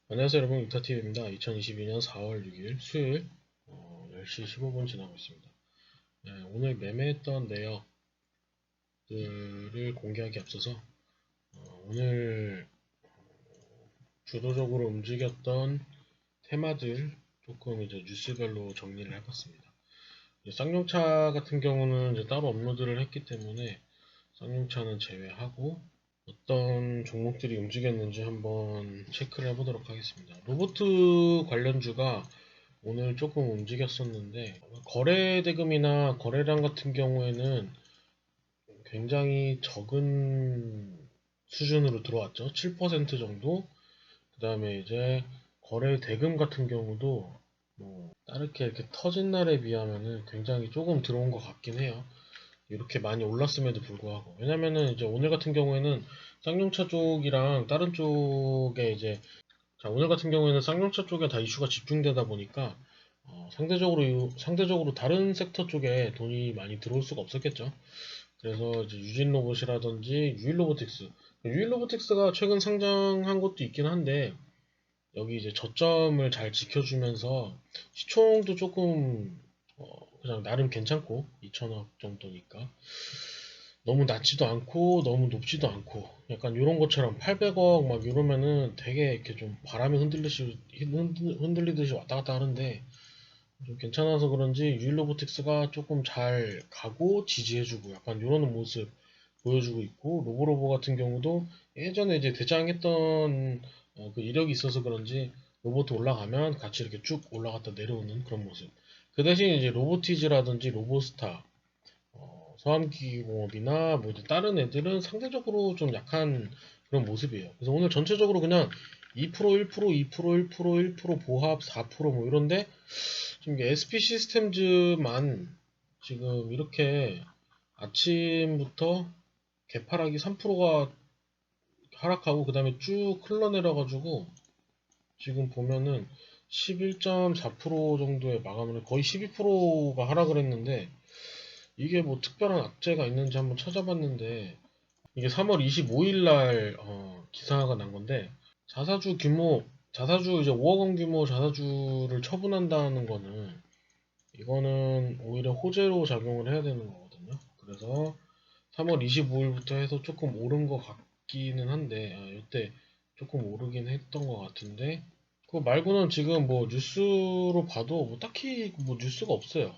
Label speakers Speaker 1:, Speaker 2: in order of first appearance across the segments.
Speaker 1: 안녕하세요 여러분, 이타TV입니다. 2022년 4월 6일 수요일 10시 15분 지나고 있습니다. 네, 오늘 매매했던 내역들을 공개하기 앞서서 오늘 주도적으로 움직였던 테마들 조금 이제 뉴스별로 정리를 해봤습니다. 쌍용차 같은 경우는 이제 따로 업로드를 했기 때문에 쌍용차는 제외하고 어떤 종목들이 움직였는지 한번 체크를 해보도록 하겠습니다. 로보트 관련주가 오늘 조금 움직였었는데 거래 대금이나 거래량 같은 경우에는 굉장히 적은 수준으로 들어왔죠. 7% 정도. 그 다음에 이제 거래 대금 같은 경우도 뭐 다르게 이렇게 터진 날에 비하면은 굉장히 조금 들어온 것 같긴 해요. 이렇게 많이 올랐음에도 불구하고. 왜냐면은 이제 오늘 같은 경우에는 쌍용차 쪽이랑 다른 쪽에 이제 오늘 같은 경우에는 쌍용차 쪽에 다 이슈가 집중되다 보니까 상대적으로 다른 섹터 쪽에 돈이 많이 들어올 수가 없었겠죠. 그래서 이제 유진로봇이라든지 유일로보틱스, 유일로보틱스가 최근 상장한 것도 있긴 한데 여기 이제 저점을 잘 지켜주면서 시총도 조금 그냥 나름 괜찮고 2천억 정도니까 너무 낮지도 않고 너무 높지도 않고 약간 이런 것처럼 800억 막 이러면은 되게 이렇게 좀 바람에 흔들리듯이 왔다 갔다 하는데 좀 괜찮아서 그런지 유일로보틱스가 조금 잘 가고 지지해주고 약간 이런 모습 보여주고 있고 로보로보 같은 경우도 예전에 이제 대장했던 그 이력이 있어서 그런지 로봇 올라가면 같이 이렇게 쭉 올라갔다 내려오는 그런 모습. 그 대신 이제 로보티즈라든지 로보스타 서암기기공업이나 뭐 이제 다른 애들은 상대적으로 좀 약한 그런 모습이에요. 그래서 오늘 전체적으로 그냥 2%, 1%, 2%, 1%, 1% 보합 4%뭐 이런데 지금 SP 시스템즈만 지금 이렇게 아침부터 개파락이 3%가 하락하고 그 다음에 쭉 흘러내려가지고 지금 보면은 11.4% 정도의 마감을 거의 12%가 하락을 했는데 이게 뭐 특별한 악재가 있는지 한번 찾아봤는데 이게 3월 25일 날 기사가 난 건데 자사주 이제 5억 원 규모 자사주를 처분한다는 거는 이거는 오히려 호재로 작용을 해야 되는 거거든요. 그래서 3월 25일부터 해서 조금 오른 것 같기는 한데 이때 조금 오르긴 했던 것 같은데 그거 말고는 지금 뭐 뉴스로 봐도 뭐 딱히 뭐 뉴스가 없어요.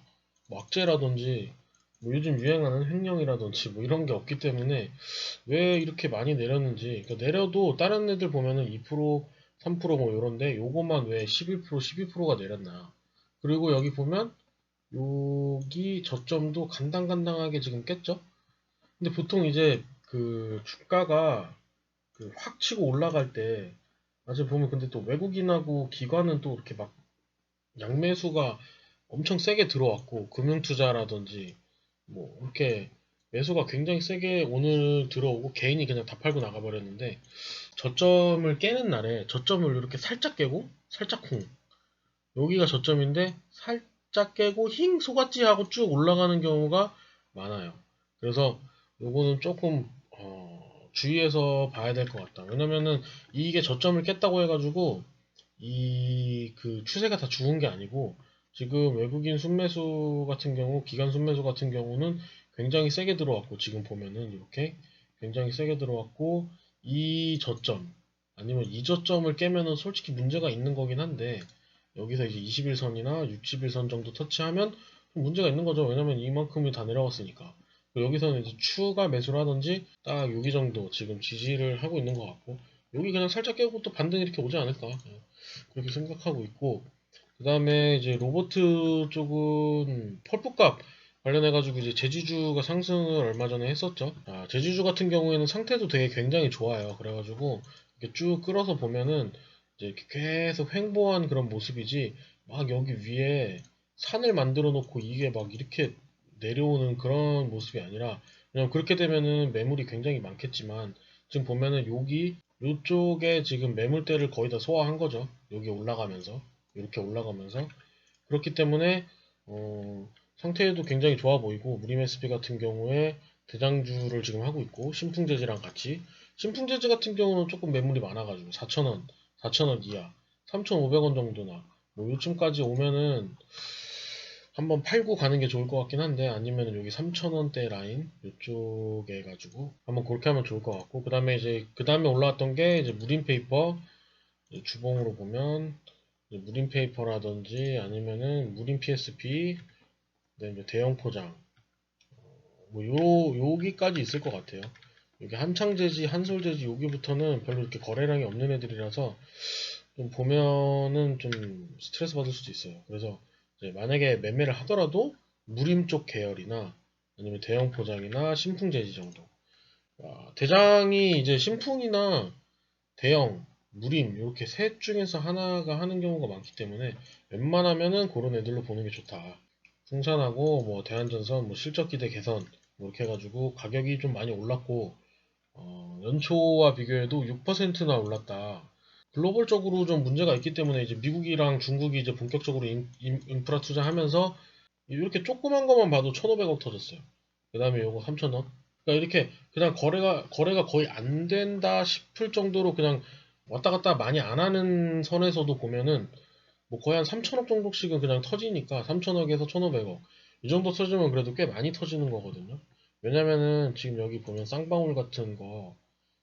Speaker 1: 뭐 악재라든지 뭐 요즘 유행하는 횡령이라든지 뭐 이런 게 없기 때문에 왜 이렇게 많이 내렸는지 그러니까 내려도 다른 애들 보면은 2% 3%뭐 이런데 요거만 왜 11% 12%가 내렸나 그리고 여기 보면 여기 저점도 간당간당하게 지금 깼죠. 근데 보통 이제 그 주가가 그 확 치고 올라갈 때 아직 보면 근데 또 외국인하고 기관은 또 이렇게 막 양매수가 엄청 세게 들어왔고 금융투자라든지 뭐 이렇게 매수가 굉장히 세게 오늘 들어오고 개인이 그냥 다 팔고 나가버렸는데 저점을 깨는 날에 저점을 이렇게 살짝 깨고 살짝 쿵 여기가 저점인데 살짝 깨고 힝 속았지 하고 쭉 올라가는 경우가 많아요. 그래서 요거는 조금 주의해서 봐야 될 것 같다. 왜냐면은 이게 저점을 깼다고 해가지고 이 그 추세가 다 죽은 게 아니고 지금 외국인 순매수 같은 경우 기관 순매수 같은 경우는 굉장히 세게 들어왔고 지금 보면은 이렇게 굉장히 세게 들어왔고 이 저점 아니면 이 저점을 깨면은 솔직히 문제가 있는 거긴 한데 여기서 이제 21선이나 60일선 정도 터치하면 좀 문제가 있는 거죠. 왜냐면 이만큼이 다 내려왔으니까. 여기서는 이제 추가 매수를 하든지 딱 여기 정도 지금 지지를 하고 있는 것 같고 여기 그냥 살짝 깨고 또 반등이 이렇게 오지 않을까 그렇게 생각하고 있고 그 다음에 이제 로보트 쪽은 펄프값 관련해가지고 이제 제지주가 상승을 얼마 전에 했었죠. 제지주 같은 경우에는 상태도 되게 굉장히 좋아요. 그래가지고 이렇게 쭉 끌어서 보면은 이제 이렇게 계속 횡보한 그런 모습이지 막 여기 위에 산을 만들어 놓고 이게 막 이렇게 내려오는 그런 모습이 아니라 왜냐면 그렇게 되면은 매물이 굉장히 많겠지만 지금 보면은 여기 이쪽에 지금 매물대를 거의 다 소화한 거죠. 여기 올라가면서 이렇게 올라가면서 그렇기 때문에 상태도 굉장히 좋아 보이고 무림SB 같은 경우에 대장주를 지금 하고 있고 신풍재지랑 같이 신풍재지 같은 경우는 조금 매물이 많아가지고 4,000원 4,000원 이하, 3,500원 정도나 뭐 요쯤까지 오면은 한번 팔고 가는 게 좋을 것 같긴 한데, 아니면 여기 3,000원대 라인 요쪽에 해가지고 한번 그렇게 하면 좋을 것 같고, 그 다음에 이제 그 다음에 올라왔던 게 이제 무딘 페이퍼. 주봉으로 보면 무딘 페이퍼라든지 아니면은 무딘 PSP, 그다음에 대형 포장, 뭐 여기까지 있을 것 같아요. 여기 한창제지, 한솔제지 여기부터는 별로 이렇게 거래량이 없는 애들이라서 좀 보면은 좀 스트레스 받을 수도 있어요. 그래서 이제 만약에 매매를 하더라도 무림 쪽 계열이나 아니면 대형 포장이나 신풍제지 정도. 대장이 이제 신풍이나 대형, 무림 이렇게 셋 중에서 하나가 하는 경우가 많기 때문에 웬만하면은 그런 애들로 보는 게 좋다. 풍산하고 뭐 대한전선, 뭐 실적기대 개선 뭐 이렇게 해가지고 가격이 좀 많이 올랐고, 연초와 비교해도 6%나 올랐다. 글로벌적으로 좀 문제가 있기 때문에 이제 미국이랑 중국이 이제 본격적으로 인프라 투자하면서 이렇게 조그만 것만 봐도 1,500억 터졌어요. 그 다음에 요거 3,000원. 그러니까 이렇게 그냥 거래가 거의 안 된다 싶을 정도로 그냥 왔다 갔다 많이 안 하는 선에서도 보면은 뭐 거의 한 3,000억 정도씩은 그냥 터지니까 3,000억에서 1,500억. 이 정도 터지면 그래도 꽤 많이 터지는 거거든요. 왜냐면은 지금 여기 보면 쌍방울 같은 거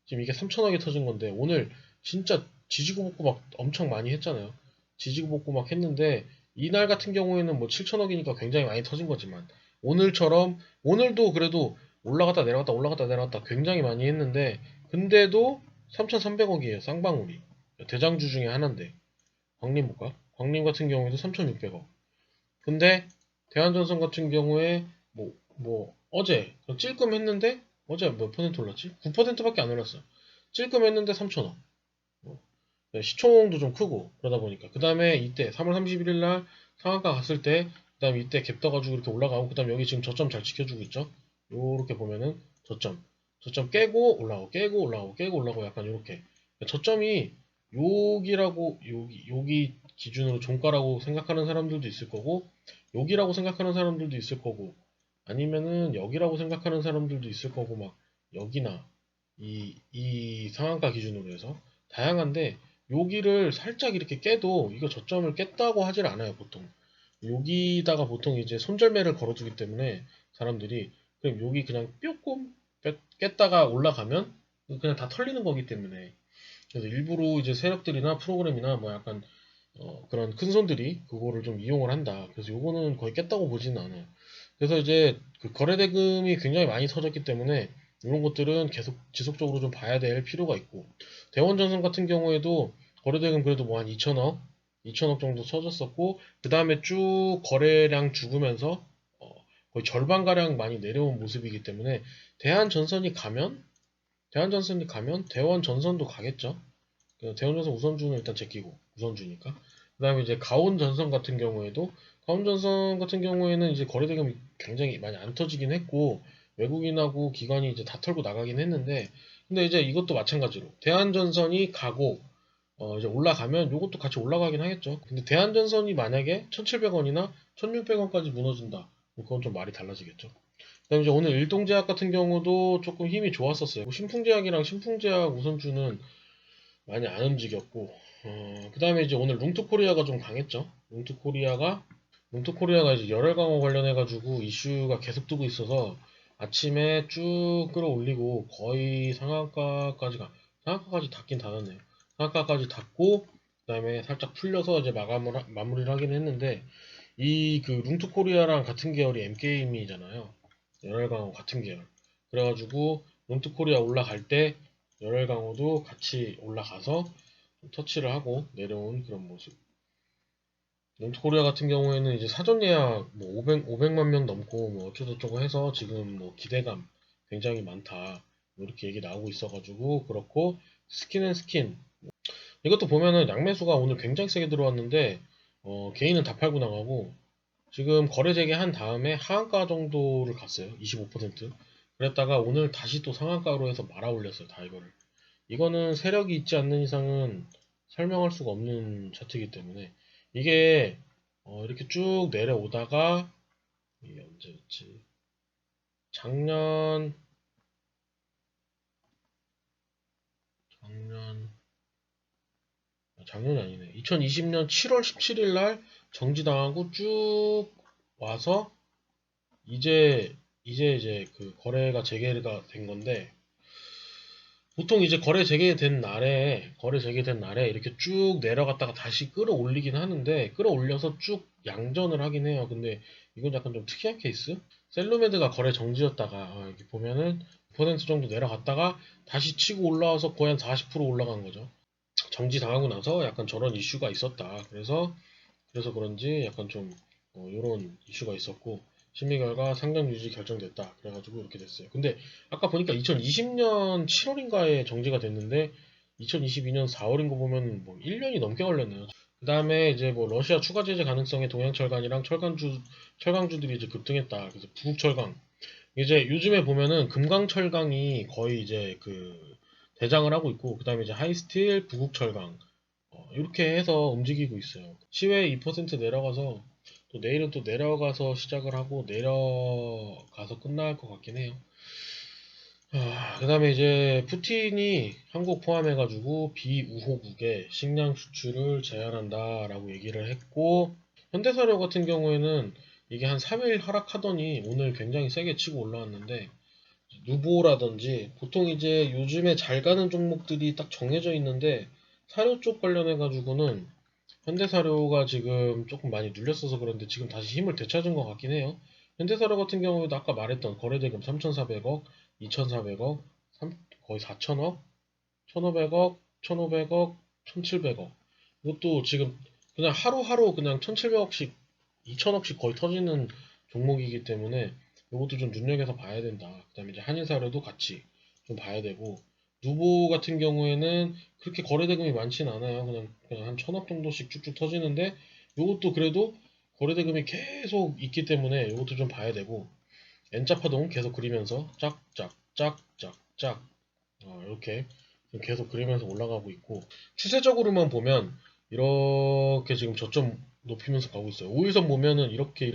Speaker 1: 지금 이게 3,000억이 터진 건데 오늘 진짜 지지고 볶고 막 엄청 많이 했잖아요. 지지고 볶고 막 했는데 이날 같은 경우에는 뭐 7,000억이니까 굉장히 많이 터진 거지만 오늘처럼 오늘도 그래도 올라갔다 내려갔다 올라갔다 내려갔다 굉장히 많이 했는데 근데도 3,300억이에요. 쌍방울이. 대장주 중에 하나인데 광림 볼까? 광림 같은 경우에도 3,600억. 근데 대한전선 같은 경우에 뭐 어제 찔끔했는데 어제 몇 퍼센트 올랐지? 9%밖에 안 올랐어. 찔끔했는데 3,000원. 시총도 좀 크고 그러다 보니까 그 다음에 이때 3월 31일 날 상한가 갔을 때 그 다음에 이때 갭 떠가지고 이렇게 올라가고 그 다음에 여기 지금 저점 잘 지켜주고 있죠. 요렇게 보면은 저점 깨고 올라가고 깨고 올라가고 깨고 올라가고 약간 요렇게 저점이 여기라고 여기 기준으로 종가라고 생각하는 사람들도 있을 거고 여기라고 생각하는 사람들도 있을 거고 아니면은 여기라고 생각하는 사람들도 있을 거고 막 여기나 이 상한가 기준으로 해서 다양한데 여기를 살짝 이렇게 깨도 이거 저점을 깼다고 하질 않아요 보통. 여기다가 보통 이제 손절매를 걸어주기 때문에 사람들이 그럼 여기 그냥 조금 깼다가 올라가면 그냥 다 털리는 거기 때문에 그래서 일부러 이제 세력들이나 프로그램이나 뭐 약간 그런 큰 손들이 그거를 좀 이용을 한다. 그래서 요거는 거의 깼다고 보지는 않아요. 그래서 이제 그 거래 대금이 굉장히 많이 터졌기 때문에 이런 것들은 계속 지속적으로 좀 봐야 될 필요가 있고 대원전선 같은 경우에도 거래 대금 그래도 뭐 한 2천억, 2천억 정도 터졌었고 그 다음에 쭉 거래량 죽으면서 거의 절반 가량 많이 내려온 모습이기 때문에 대한전선이 가면 대한전선이 가면 대원전선도 가겠죠. 그 대원전선 우선주는 일단 제끼고 우선주니까. 그다음에 이제 가온전선 같은 경우에도 가온전선 같은 경우에는 이제 거래대금이 굉장히 많이 안 터지긴 했고 외국인하고 기관이 이제 다 털고 나가긴 했는데 근데 이제 이것도 마찬가지로 대한전선이 가고 이제 올라가면 이것도 같이 올라가긴 하겠죠. 근데 대한전선이 만약에 1,700원이나 1,600원까지 무너진다. 그건 좀 말이 달라지겠죠. 그다음에 이제 오늘 일동제약 같은 경우도 조금 힘이 좋았었어요. 신풍제약이랑 신풍제약 우선주는 많이 안 움직였고, 그 다음에 이제 오늘 룽투코리아가 좀 강했죠. 룽투코리아가 이제 열혈 강화 관련해가지고 이슈가 계속 뜨고 있어서 아침에 쭉 끌어올리고 거의 상한가까지 닿긴 닿았네요. 상한가까지 닿고, 그 다음에 살짝 풀려서 이제 마무리를 하긴 했는데, 이 그 룽투코리아랑 같은 계열이 M게임이잖아요. 열혈 강화 같은 계열. 그래가지고 룽투코리아 올라갈 때 열혈 강호도 같이 올라가서 터치를 하고 내려온 그런 모습. 런트코리아 같은 경우에는 이제 사전 예약 뭐 500만 명 넘고 뭐 어쩌고저쩌고 해서 지금 뭐 기대감 굉장히 많다. 뭐 이렇게 얘기 나오고 있어가지고 그렇고 스킨앤스킨 이것도 보면은 양매수가 오늘 굉장히 세게 들어왔는데 개인은 다 팔고 나가고 지금 거래 재개한 다음에 하한가 정도를 갔어요. 25%. 그랬다가 오늘 다시 또 상한가로 해서 말아 올렸어요. 다 이거를. 이거는 세력이 있지 않는 이상은 설명할 수가 없는 차트이기 때문에 이게 이렇게 쭉 내려오다가 이게 언제였지? 작년 작년 작년이 아니네. 2020년 7월 17일 날 정지당하고 쭉 와서 이제 그 거래가 재개가 된 건데, 보통 이제 거래 재개된 날에 이렇게 쭉 내려갔다가 다시 끌어올리긴 하는데, 끌어올려서 쭉 양전을 하긴 해요. 근데 이건 약간 좀 특이한 케이스? 셀루메드가 거래 정지였다가, 여기 보면은 9% 정도 내려갔다가 다시 치고 올라와서 거의 한 40% 올라간 거죠. 정지당하고 나서 약간 저런 이슈가 있었다. 그래서 그런지 약간 좀 이런 이슈가 있었고, 심의 결과 상장 유지 결정됐다. 그래가지고 이렇게 됐어요. 근데 아까 보니까 2020년 7월인가에 정지가 됐는데 2022년 4월인 거 보면 뭐 1년이 넘게 걸렸네요. 그 다음에 이제 뭐 러시아 추가 제재 가능성에 동양철강이랑 철강주들이 이제 급등했다. 그래서 부국철강 이제 요즘에 보면은 금강철강이 거의 이제 그 대장을 하고 있고, 그 다음에 이제 하이스틸, 부국철강 이렇게 해서 움직이고 있어요. 시외 2% 내려가서 또 내일은 또 내려가서 시작을 하고 내려가서 끝날 것 같긴 해요. 그 다음에 이제 푸틴이 한국 포함해가지고 비우호국의 식량 수출을 제한한다라고 얘기를 했고, 현대사료 같은 경우에는 이게 한 3일 하락하더니 오늘 굉장히 세게 치고 올라왔는데, 누보라든지 보통 이제 요즘에 잘 가는 종목들이 딱 정해져 있는데, 사료 쪽 관련해 가지고는 현대사료가 지금 조금 많이 눌렸어서 그런데 지금 다시 힘을 되찾은 것 같긴 해요. 현대사료 같은 경우에도 아까 말했던 거래대금 3,400억, 2,400억, 거의 4,000억, 1,500억, 1,500억, 1,700억. 이것도 지금 그냥 하루하루 그냥 1,700억씩, 2,000억씩 거의 터지는 종목이기 때문에 이것도 좀 눈여겨서 봐야 된다. 그다음에 이제 한일사료도 같이 좀 봐야 되고, 누보 같은 경우에는 그렇게 거래대금이 많진 않아요. 그냥 한 1,000억 정도씩 쭉쭉 터지는데 이것도 그래도 거래대금이 계속 있기 때문에 이것도 좀 봐야 되고, N자 파동 계속 그리면서 짝짝 짝짝 짝 이렇게 계속 그리면서 올라가고 있고, 추세적으로만 보면 이렇게 지금 저점 높이면서 가고 있어요. 5일선 보면은 이렇게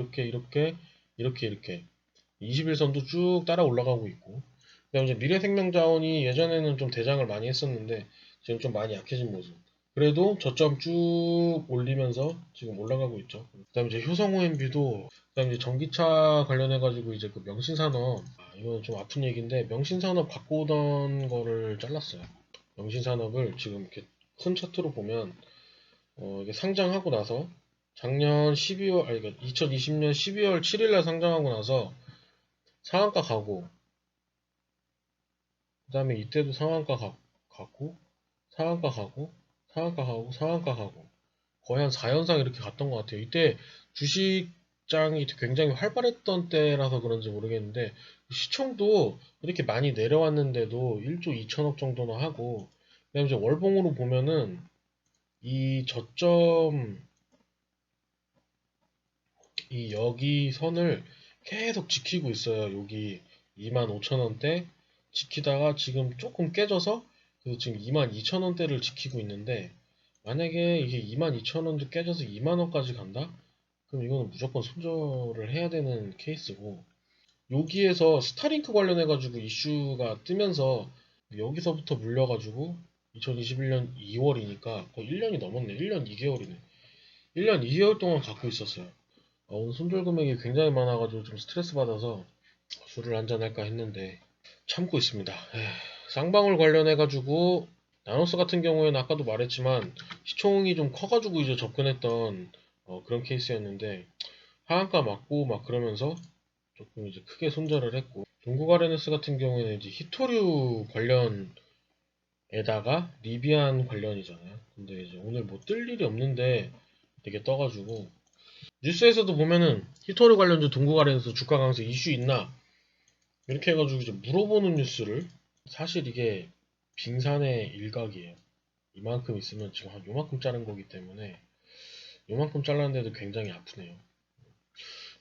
Speaker 1: 21선도 쭉 따라 올라가고 있고, 그다음에 이제 미래생명자원이 예전에는 좀 대장을 많이 했었는데 지금 좀 많이 약해진 모습. 그래도 저점 쭉 올리면서 지금 올라가고 있죠. 그다음에 이제 효성OMB도, 그다음에 이제 전기차 관련해가지고 이제 그 명신산업, 이거는 좀 아픈 얘기인데 명신산업 갖고 오던 거를 잘랐어요. 명신산업을 지금 이렇게 큰 차트로 보면 이게 상장하고 나서 작년 12월, 아니 그러니까 2020년 12월 7일 날 상장하고 나서 상한가 가고, 그 다음에 이때도 가고, 상한가 가고, 상한가 가고, 상한가 가고, 거의 한 4연상 이렇게 갔던 것 같아요. 이때 주식장이 굉장히 활발했던 때라서 그런지 모르겠는데, 시총도 이렇게 많이 내려왔는데도 1조 2천억 정도나 하고, 그다음에 이제 월봉으로 보면은 이 저점, 이 여기 선을 계속 지키고 있어요. 여기 25,000원대 지키다가 지금 조금 깨져서 그래서 지금 22,000원대를 지키고 있는데, 만약에 이게 22,000원도 깨져서 2만원까지 간다? 그럼 이거는 무조건 손절을 해야 되는 케이스고, 여기에서 스타링크 관련해가지고 이슈가 뜨면서 여기서부터 물려가지고 2021년 2월이니까 거의 1년이 넘었네. 1년 2개월이네. 1년 2개월 동안 갖고 있었어요. 오늘 손절 금액이 굉장히 많아가지고 좀 스트레스 받아서 술을 한잔 할까 했는데 참고 있습니다. 쌍방울 관련해가지고 나노스 같은 경우에는 아까도 말했지만 시총이 좀 커가지고 이제 접근했던 그런 케이스였는데, 하한가 맞고 막 그러면서 조금 이제 크게 손절을 했고, 중국 RNS 같은 경우에는 이제 히토류 관련에다가 리비안 관련이잖아요. 근데 이제 오늘 뭐 뜰 일이 없는데 되게 떠가지고, 뉴스에서도 보면은 히토류 관련주 중국 RNS 주가 강세 이슈 있나 이렇게 해가지고 이제 물어보는 뉴스를, 사실 이게 빙산의 일각이에요. 이만큼 있으면 지금 한 요만큼 자른 거기 때문에 요만큼 잘랐는데도 굉장히 아프네요.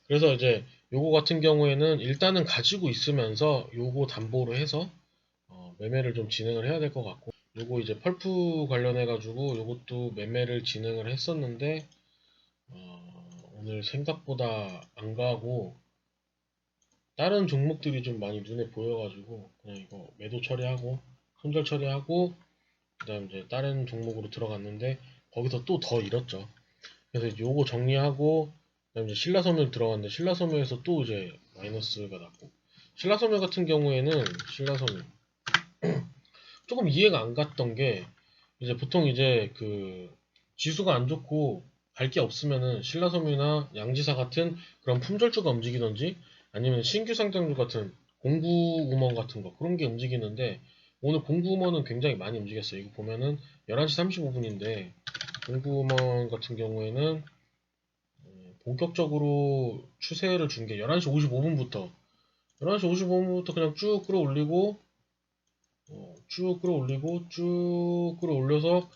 Speaker 1: 그래서 이제 요거 같은 경우에는 일단은 가지고 있으면서 요거 담보로 해서 매매를 좀 진행을 해야 될 것 같고, 요거 이제 펄프 관련해 가지고 요것도 매매를 진행을 했었는데 오늘 생각보다 안 가고 다른 종목들이 좀 많이 눈에 보여가지고 그냥 이거 매도 처리하고 손절 처리하고, 그 다음 이제 다른 종목으로 들어갔는데 거기서 또 더 잃었죠. 그래서 요거 정리하고 그다음에 이제 신라섬유 들어갔는데 신라섬유에서 또 이제 마이너스가 났고 신라섬유 같은 경우에는 신라섬유 조금 이해가 안 갔던 게 이제 보통 이제 그 지수가 안 좋고 갈 게 없으면은 신라섬유나 양지사 같은 그런 품절주가 움직이던지 아니면 신규 상장주 같은 공구음원 같은 거 그런 게 움직이는데 오늘 공구음원은 굉장히 많이 움직였어요. 이거 보면은 11시 35분인데 공구음원 같은 경우에는 본격적으로 추세를 준 게 11시 55분부터 11시 55분부터 그냥 쭉 끌어올리고 쭉 끌어올려서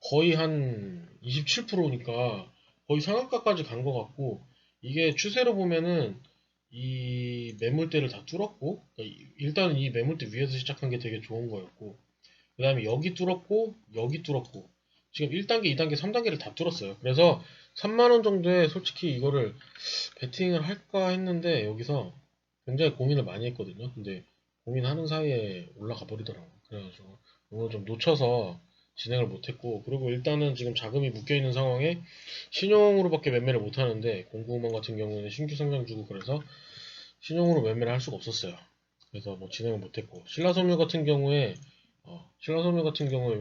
Speaker 1: 거의 한 27%니까 거의 상한가까지 간 것 같고 이게 추세로 보면은 이 매물대를 다 뚫었고 그러니까 일단은 이 매물대 위에서 시작한 게 되게 좋은 거였고 그 다음에 여기 뚫었고 여기 뚫었고 지금 1단계, 2단계, 3단계를 다 뚫었어요. 그래서 3만원 정도에 솔직히 이거를 베팅을 할까 했는데 여기서 굉장히 고민을 많이 했거든요. 근데 고민하는 사이에 올라가 버리더라고요. 그래가지고 이걸 좀 놓쳐서 진행을 못했고 그리고 일단은 지금 자금이 묶여있는 상황에 신용으로밖에 매매를 못하는데 공구만 같은 경우에는 신규 상장 주고 그래서 신용으로 매매를 할 수가 없었어요. 그래서 뭐 진행을 못했고 신라섬유 같은 경우에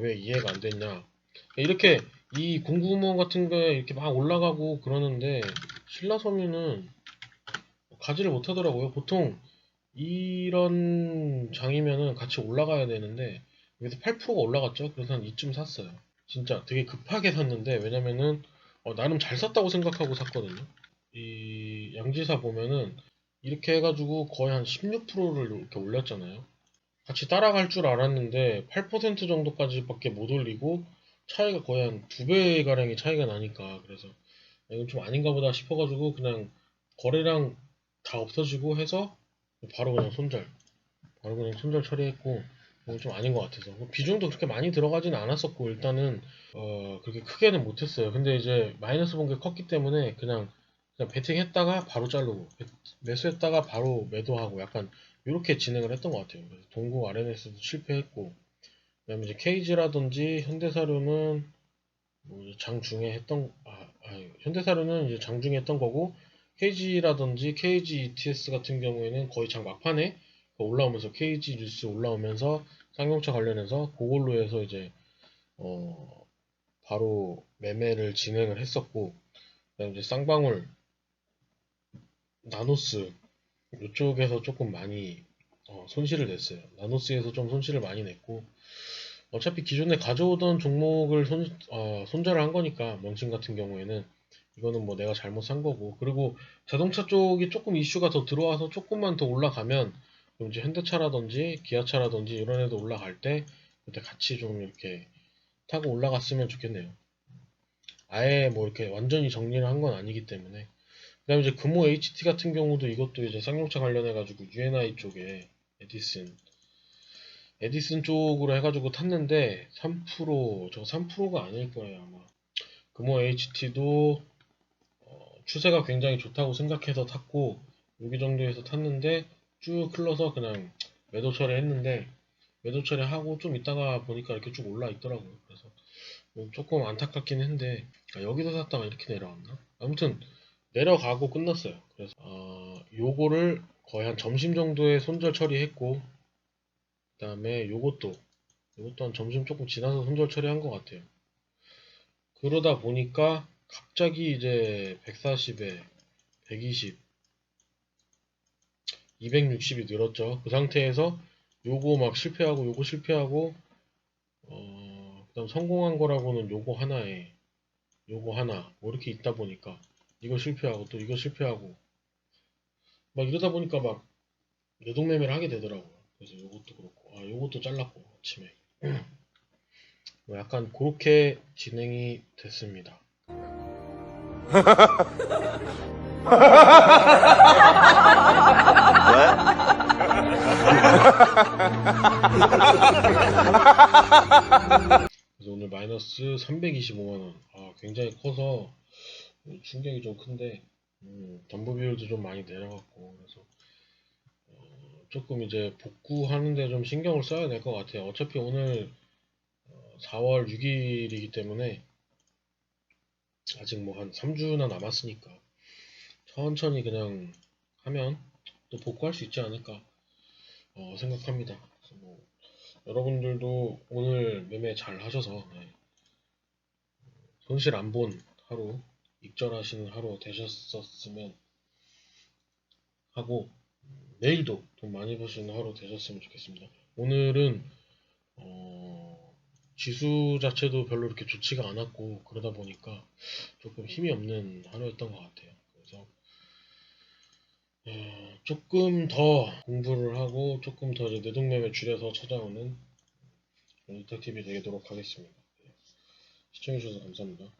Speaker 1: 왜 이해가 안 됐냐 이렇게 이 공구먼 같은 거에 이렇게 막 올라가고 그러는데 신라섬유는 가지를 못하더라고요. 보통 이런 장이면은 같이 올라가야 되는데 여기서 8%가 올라갔죠. 그래서 한 이쯤 샀어요. 진짜 되게 급하게 샀는데 왜냐면은 나름 잘 샀다고 생각하고 샀거든요. 이 양지사 보면은 이렇게 해가지고 거의 한 16%를 이렇게 올렸잖아요. 같이 따라갈 줄 알았는데 8% 정도까지밖에 못 올리고 차이가 거의 한 2배 가량의 차이가 나니까 그래서 이건 좀 아닌가 보다 싶어가지고 그냥 거래량 다 없어지고 해서 바로 그냥 손절 바로 그냥 손절 처리했고 이건 좀 아닌 것 같아서 뭐 비중도 그렇게 많이 들어가진 않았었고 일단은 그렇게 크게는 못했어요. 근데 이제 마이너스 본 게 컸기 때문에 그냥 베팅했다가 바로 자르고 매수했다가 바로 매도하고 약간 이렇게 진행을 했던 것 같아요. 그래서 동구 RNS도 실패했고 그다음에 이제 KG라든지 현대사료는 뭐 장중에 했던 현대사료는 이제 장중에 했던 거고 KG라든지 KG ETS 같은 경우에는 거의 장 막판에 올라오면서 KG 뉴스 올라오면서 쌍용차 관련해서 그걸로 해서 이제 어 바로 매매를 진행을 했었고 그다음에 이제 쌍방울 나노스 이쪽에서 조금 많이 손실을 냈어요. 나노스에서 좀 손실을 많이 냈고 어차피 기존에 가져오던 종목을 손절을 한 거니까 명칭 같은 경우에는 이거는 뭐 내가 잘못 산 거고 그리고 자동차 쪽이 조금 이슈가 더 들어와서 조금만 더 올라가면 그럼 이제 현대차라든지 기아차라든지 이런 애들 올라갈 때 그때 같이 좀 이렇게 타고 올라갔으면 좋겠네요. 아예 뭐 이렇게 완전히 정리를 한 건 아니기 때문에 그다음에 이제 금호 HT 같은 경우도 이것도 이제 쌍용차 관련해 가지고 UNI 쪽에 에디슨 쪽으로 해가지고 탔는데 3% 저거 3%가 아닐 거예요 아마. 금호 HT도 추세가 굉장히 좋다고 생각해서 탔고 여기 정도에서 탔는데 쭉 흘러서 그냥 매도 처리했는데 매도 처리하고 좀 있다가 보니까 이렇게 쭉 올라 있더라고요. 그래서 뭐 조금 안타깝긴 한데 여기서 샀다가 이렇게 내려왔나? 아무튼 내려가고 끝났어요. 그래서 요거를 거의 한 점심 정도에 손절 처리했고 그다음에 요것도 한 점심 조금 지나서 손절 처리한 것 같아요. 그러다 보니까 갑자기 이제 140에 120, 260이 늘었죠. 그 상태에서 요거 막 실패하고 요거 실패하고 그다음 성공한 거라고는 요거 하나 뭐 이렇게 있다 보니까 이거 실패하고 또 이거 실패하고 막 이러다 보니까 막 내동매매를 하게 되더라고요. 그래서 요것도 그렇고 요것도 잘랐고 아침에 뭐 약간 그렇게 진행이 됐습니다. 그래서 오늘 마이너스 325만원. 굉장히 커서 충격이 좀 큰데, 담보 비율도 좀 많이 내려갔고, 그래서 조금 이제 복구하는데 좀 신경을 써야 될 것 같아요. 어차피 오늘 4월 6일이기 때문에 아직 뭐 한 3주나 남았으니까 천천히 그냥 하면 또 복구할 수 있지 않을까 생각합니다. 그래서 뭐 여러분들도 오늘 매매 잘 하셔서 손실 안 본 하루, 익절하시는 하루 되셨었으면 하고 내일도 돈 많이 버시는 하루 되셨으면 좋겠습니다. 오늘은 지수 자체도 별로 이렇게 좋지가 않았고 그러다 보니까 조금 힘이 없는 하루였던 것 같아요. 그래서 조금 더 공부를 하고 조금 더 이제 내동매매 줄여서 찾아오는 이탁TV 되도록 하겠습니다. 시청해주셔서 감사합니다.